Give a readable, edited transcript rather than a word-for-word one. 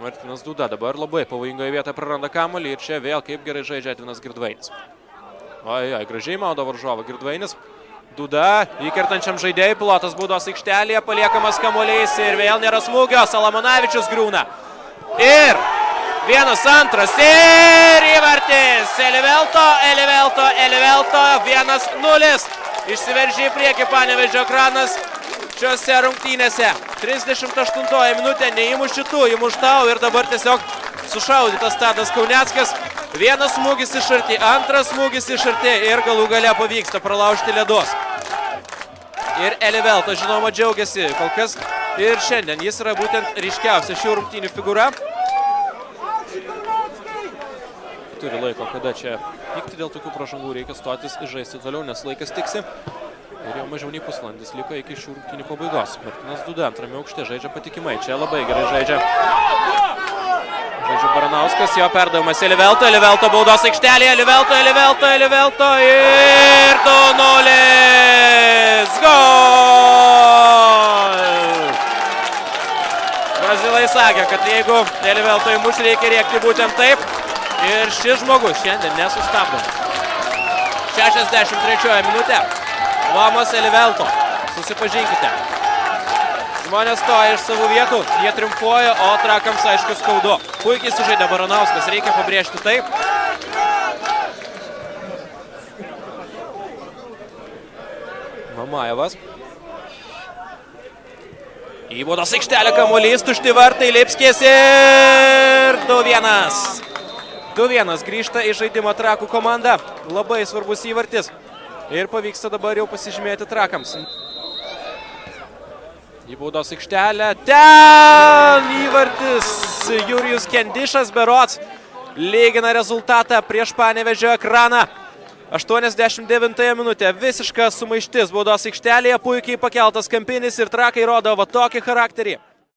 Martinas Duda dabar labai pavojingoje vietoje praranda kamuolį ir čia vėl kaip gerai žaidžia Edvinas Girdvainis. Gražiai maudo varžovą Girdvainis. Duda įkertančiam žaidėjui, pilotas baudos aikštelėje, paliekamas kamuolys ir vėl nėra smūgio, Salamonavičius griūna. Ir 1-2 ir įvartis. Elivelto, 1-0. Išsiveržė į priekį Panevėžio Ekranas šiose rungtynėse. 38 minutė, neįmuš šitų, įmuš tau ir dabar tiesiog sušaudytas Tadas Kauneckas. Vienas smūgis iš arti, antras smūgis iš arti ir galų gale pavyksta pralaužti ledus. Ir Elivelto, žinoma, džiaugiasi kol kas ir šiandien jis yra būtent ryškiausia šių rungtynių figūra. Turi laiko, kada čia pykti dėl tokių pražangų, reikia stotis ir žaisti toliau, nes laikas tiksi. Ir jau mažiau nei pusvalandis liko iki šių rungtynių pabaigos. Martinas Duda antrame aukšte žaidžia patikimai, čia labai gerai žaidžia. Žaidžia Baranauskas, jo perdavimas Elivelto baudos aikštelėje, Elivelto ir 2-0. Gol! Brazilai sakė, kad jeigu Elivelto įmuš, reikia rėkti būtent taip. Ir šis žmogus šiandien nesustabdo. 63 minutė. Lamas Elivelto. Susipažinkite. Žmonės stoja iš savo vietų, jie triumfuoja, o Trakams aišku skaudu. Puikiai sužaidė Baranauskas, reikia pabrėžti taip. Mamajevas. Į baudos aikštelę kamuolys, tušti vartai, Lipskis ir 2-1. 2-1 grįžta į žaidimą Trakų komanda. Labai svarbus įvartis. Ir pavyksta dabar jau pasižymėti Trakams. Į baudos aikštelę. Ten įvartis. Jurijus Kendišas berods lygina rezultatą prieš Panevėžio Ekraną. 89 minutė. Visiška sumaištis baudos aikštelėje. Puikiai pakeltas kampinis ir Trakai rodo va tokį charakterį.